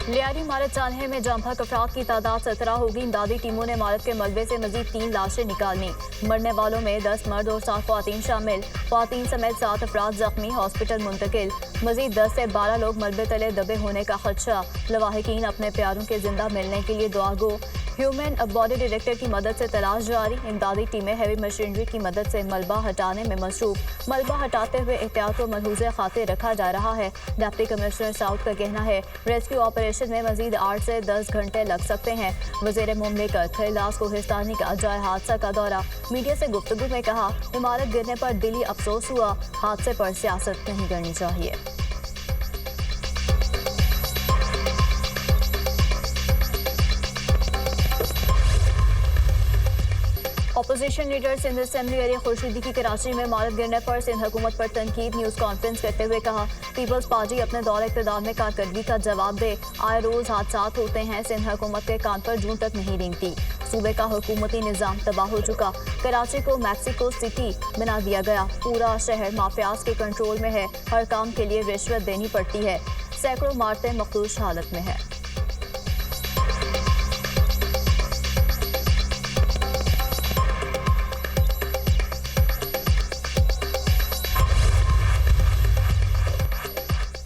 लियारी मारत जानहे में जम भक अफराद की तादाद 17 होगी। इमदादी टीमों ने मारत के मलबे से मजीद 3 लाशें निकालनी। मरने वालों में 10 मर्द और 7 ख्वातीन शामिल। ख्वातीन समेत 7 अफराद जख्मी, हॉस्पिटल मुंतकिल। मजीद 10 से 12 लोग मलबे तले दबे होने का खदशा। लवाहिकीन अपने प्यारों के जिंदा मिलने के लिए दुआ गो। ह्यूमन बॉडी डायरेक्टर की मदद से तलाश जारी। इमदादी टीमें हैवी मशीनरी की मदद से मलबा हटाने में मसरूफ। मलबा हटाते हुए एहतियात को मलहूज़े खातिर रखा जा रहा है। डिप्टी कमिश्नर साउथ का कहना है रेस्क्यू ऑपरेशन में मजीद 8 से 10 घंटे लग सकते हैं। वज़ीर मुमलिकत खैलास कोहिस्तानी का जाए हादसा का दौरा। मीडिया से गुफ्तगू में कहा इमारत गिरने पर दिली अफसोस हुआ, हादसे पर सियासत नहीं करनी चाहिए। Opposition leader Sindh assembly Ali Khurshidi की कराची में इमारत गिरने पर सिंध हुकूमत पर तनकीद। न्यूज़ कॉन्फ्रेंस करते हुए कहा पीपल्स पार्टी अपने दौर इक़्तिदार में कारकर्दगी का जवाब दे। आए रोज़ हादसात होते हैं, सिंध हुकूमत के कान पर जून तक नहीं रेंगती। सूबे का हुकूमती निज़ाम तबाह हो चुका। कराची को मैक्सिको सिटी बना दिया गया। पूरा शहर माफियाज के कंट्रोल में है। हर काम के लिए रिश्वत देनी पड़ती है। सैकड़ों इमारतें मखदूश हालत में है।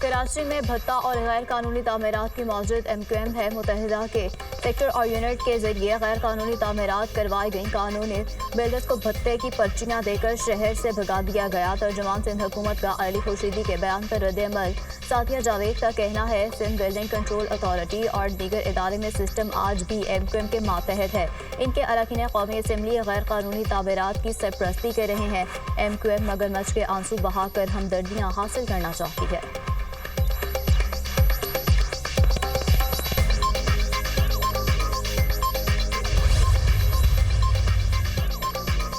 कराची में भत्ता और गैर कानूनी तामीरात की मौजूद MQM है। मुत्तहिदा के सेक्टर और यूनिट के जरिए गैर कानूनी तामीरात करवाई गई। कानूनी बिल्डर्स को भत्ते की पर्चियाँ देकर शहर से भगा दिया गया। तर्जुमान सिंध हुकूमत का अली खुर्शीदी के बयान पर रद्द-ए-अमल। साथिया जावेद का कहना है सिंध बिल्डिंग कंट्रोल अथॉरिटी और दीगर इदारे में सिस्टम आज भी MQM के मातहत है। इनके अरकान कौमी असम्बली गैर कानूनी तामीरात की सरपरस्ती कर रहे हैं। MQM मगरमच्छ के आंसू बहाकर हमदर्दियाँ हासिल करना चाहती है।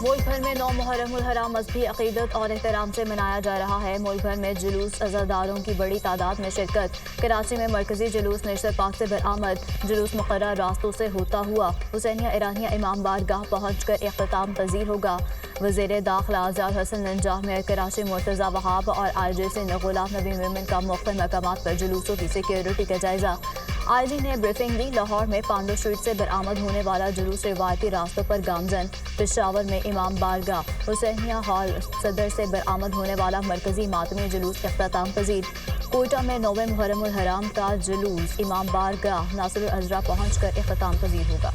मुल्क भर में 9 मुहर्रमुल हराम मज़हबी अक़ीदत और एहतराम से मनाया जा रहा है। मुल्क भर में जुलूस अज़ादारों की बड़ी तादाद में शिरकत। कराची में मरकजी जुलूस निश्तर पाक से बरामद। जुलूस मुक़र्रर रास्तों से होता हुआ हुसैनिया ईरानिया इमाम बारगाह पहुँच कर इख्तिताम पजीर होगा। वज़ीर दाखिला आज़ाद हसन नंजाह में कराची मुर्तज़ा वहाब और IJ ने गुलाम नबी मोमिन का मुख्तलिफ मकामात पर जुलूसों की सिक्योरिटी का जायजा। IG ने ब्रीफिंग दी। लाहौर में पांडो स्ट्रीट से बरामद होने वाला जुलूस रिवायती रास्तों पर गामजन। पेशावर में इमाम बारगाह, हुसैनिया हॉल सदर से बरामद होने वाला मरकजी मातमी जुलूस इख्तिताम पजीर। कोयटा में 9वें मुहर्रमुल हराम का जुलूस इमाम बारगाह नासिरुल अज़रा पहुँच कर इख्तिताम पजीर होगा।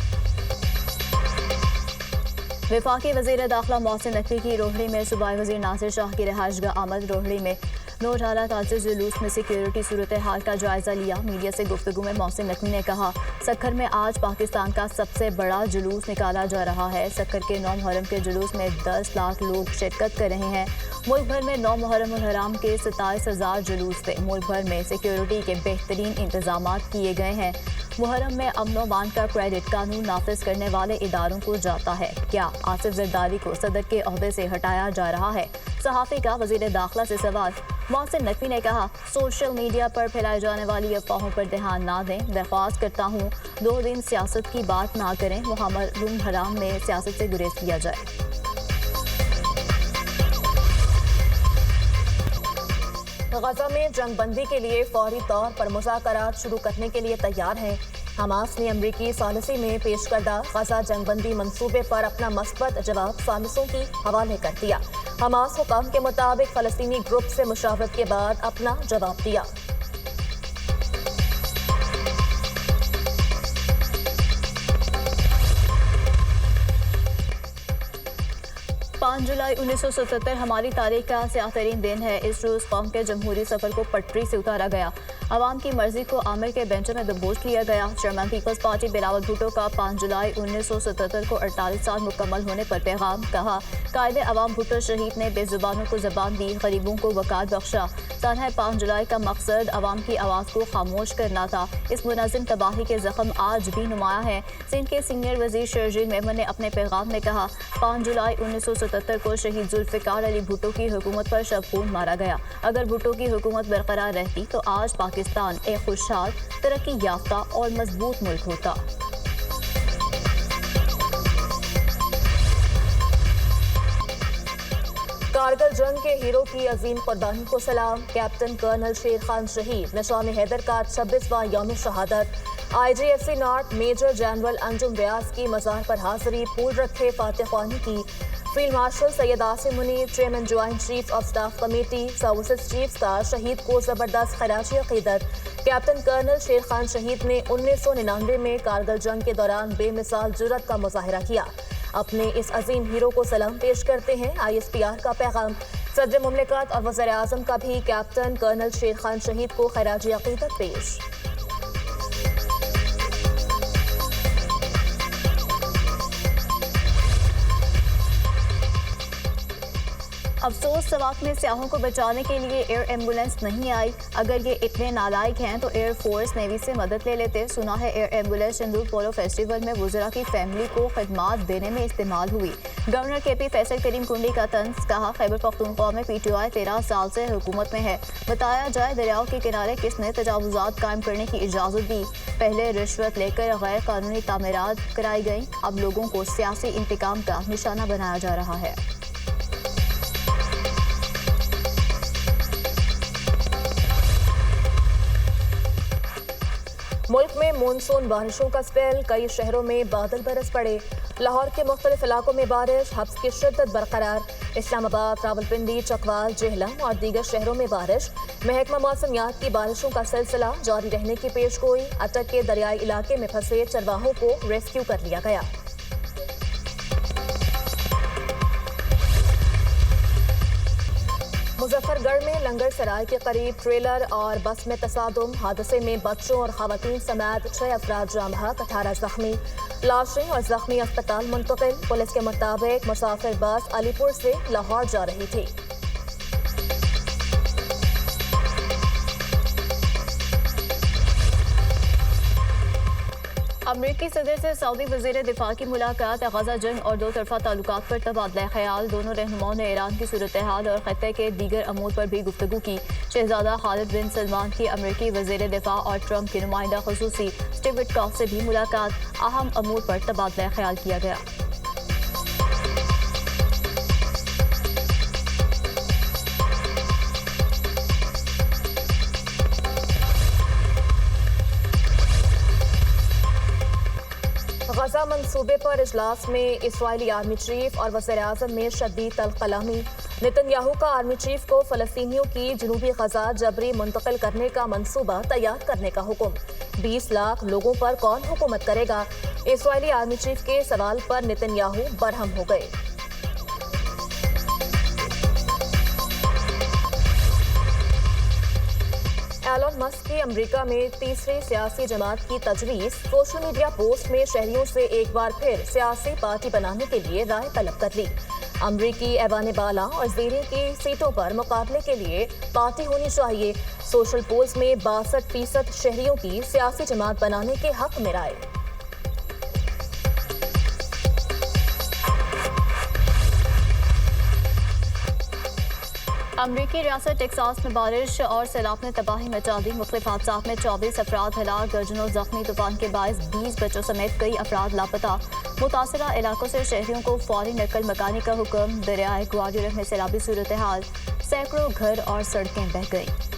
वफाकी वज़ीर दाखिला मोहसिन नकवी की रोहड़ी में सूबाई वज़ीर नासिर शाह की रिहाइशगाह आमद। रोहड़ी में नोटाला ताज़िर जुलूस में सिक्योरिटी सूरत हाल का जायजा लिया। मीडिया से गुफ्तगू में मोहसिन नकवी ने कहा सक्खर में आज पाकिस्तान का सबसे बड़ा जुलूस निकाला जा रहा है। सक्खर के 9 मुहर्रम के जुलूस में 10 लाख लोग शिरकत कर रहे हैं। मुल्क भर में 9 मुहर्रमुल हराम के 27,000 जुलूस थे। मुल्क भर में सिक्योरिटी के बेहतरीन इंतजाम किए गए हैं। मुहर्रम में अमन व अमान का क्रेडिट कानून नाफिज करने वाले इदारों को जाता है। क्या आसिफ जरदारी को सदर के ओहदे से हटाया जा रहा है? सहाफ़ी का वज़ीर दाखिला से सवाल। मोहसिन नकवी ने कहा सोशल मीडिया पर फैलाई जाने वाली अफवाहों पर ध्यान ना दें। दरख्वास्त करता हूँ 2 दिन सियासत की बात ना करें। मुहर्रम हराम में सियासत से गुरेज किया जाए। गजा में जंगबंदी के लिए फौरी तौर पर मुज़ाकरात शुरू करने के लिए तैयार हैं। हमास ने अमरीकी सॉलिसी में पेश करदा गजा जंगबंदी मंसूबे पर अपना मस्बत जवाब सालिसों की हवाले कर दिया। हमास हुकाम के मुताबिक फ़लस्तीनी ग्रुप से मुशावरत के बाद अपना जवाब दिया। 5 जुलाई 1977 हमारी तारीख का स्याह तरीन दिन है। इस रोज़ कौम के जमहूरी सफ़र को पटरी से उतारा गया। आवाम की मर्जी को आमिर के बेंचों में दबोच लिया गया। Chairman Peoples Party Bilawal Bhutto का 5 जुलाई 1977 को 48 साल मुकम्मल होने पर पैगाम। कहा कायदे अवाम भुट्टो शहीद ने बेजुबानों को ज़बान दी, गरीबों को वक़ार बख्शा। तान्हा 5 जुलाई का मकसद अवाम की आवाज़ को खामोश करना था। इस मुनज़्ज़म तबाही के ज़ख्म आज भी नुमाया है। सिंध के सीनियर वज़ीर शर्जील मेमन ने अपने पैगाम में कहा 5 जुलाई 1977 को शहीद जुल्फ़िकार अली भुट्टो की हुकूमत पर शब खून मारा गया। अगर भुट्टो की हुकूमत बरकरार रहती तो आज पाकिस्तान एक खुशहाल, तरक्की याफ्ता और मजबूत मुल्क होता। कारगिल जंग के हीरो की अजीम कुर्बानी को सलाम। कैप्टन कर्नल शेर खान शहीद। निशान हैदर का 26वां यौम शहादत। IGFC north major general Anjum Vyas की मज़ार पर हाजिरी। फूल रखे फातिह ख्वानी की। Field marshal Syed Asim Munir, chairman joint chief of staff committee services chiefs का शहीद को ज़बरदस्त खराज अकीदत। कैप्टन कर्नल शेर खान शहीद ने 1999 में कारगिल जंग के दौरान बेमिसाल जुर्रत का मुजाहिरा किया। अपने इस अजीम हीरो को सलाम पेश करते हैं ISPR का पैगाम। सदर मुमलिकत और वज़ीर आज़म का भी कैप्टन कर्नल शेर खान शहीद को खराज अकीदत पेश। अफसोस, सवाक में सियाहों को बचाने के लिए एयर एम्बुलेंस नहीं आई। अगर ये इतने नालायक हैं तो एयर फोर्स नेवी से मदद ले लेते। सुना है एयर एम्बुलेंस चंदूर पोलो फेस्टिवल में वुज़रा की फैमिली को खिदमात देने में इस्तेमाल हुई। गवर्नर KP फैसल करीम कुंडी का तंज। कहा, खैबर पख्तूनख्वा में PTI 13 साल से हुकूमत में है। बताया जाए दरियाओं के किनारे किसने तजावुज़ात कायम करने की इजाज़त दी। पहले रिश्वत लेकर गैर कानूनी तामीरात कराई गई, अब लोगों को सियासी इंतकाम का निशाना बनाया जा रहा है। मुल्क में मानसून बारिशों का स्पेल। कई शहरों में बादल बरस पड़े। लाहौर के मुख्तलिफ इलाकों में बारिश। हब्स की शिद्दत बरकरार। इस्लामाबाद, रावलपिंडी, चकवाल, जेहलम और दीगर शहरों में बारिश। महकमा मौसमियात की बारिशों का सिलसिला जारी रहने की पेशगोई। अटक के दरियाई इलाके में फंसे चरवाहों को रेस्क्यू कर लिया गया। मुजफ्फरगढ़ में लंगर सराय के करीब ट्रेलर और बस में तसादुम। हादसे में बच्चों और खवातीन समेत 6 अफराद जाम बहक, 18 जख्मी। लाशें और जख्मी अस्पताल मुंतकिल। पुलिस के मुताबिक मुसाफिर बस अलीपुर से लाहौर जा रही थी। अमरीकी सदर से सऊदी वज़ीर दिफा की मुलाकात। गजा जंग और दो तरफा ताल्लुकात पर तबादला ख्याल। दोनों रहनुमाओं ने ईरान की सूरत हाल और खत्ते के दीगर अमूर पर भी गुफ्तगू की। शहजादा खालिद बिन सलमान की अमरीकी वज़ीर दिफा और ट्रंप के नुमाइंदा खुसूसी स्टीव विटकॉफ से भी मुलाकात। अहम अमूर पर तबादला ख्याल किया गया। गजा मंसूबे पर इजलास में इस्राइली आर्मी चीफ और वज़ीर आज़म में शदीद तलकलामी। नेतन्याहू का आर्मी चीफ को फ़लस्तीनियों की जनूबी गजा जबरी मुंतकिल करने का मंसूबा तैयार करने का हुक्म। 20 लाख लोगों पर कौन हुकूमत करेगा? इस्राइली आर्मी चीफ के सवाल पर नेतन्याहू बरहम हो गए। एलन मस्क की अमेरिका में तीसरी सियासी जमात की तजवीज़। सोशल मीडिया पोस्ट में शहरियों से एक बार फिर सियासी पार्टी बनाने के लिए राय तलब कर ली। अमरीकी ऐवान बाला और ज़ेरीन की सीटों पर मुकाबले के लिए पार्टी होनी चाहिए। सोशल पोल्स में 62% शहरियों की सियासी जमात बनाने के हक में राय। अमरीकी रियासत टेक्सास में बारिश और सैलाब ने तबाही मचा दी। मुख्तलिफ हादसात में 24 अफराद हलाक, दर्जनों जख्मी। तूफान के बायस 20 बच्चों समेत कई अफराद लापता। मुतासरा इलाकों से शहरियों को फौरी नकल मकानी का हुक्म। दरियाए ग्वाडियर में सैलाबी सूरत हाल, सैकड़ों घर और सड़कें बह गईं।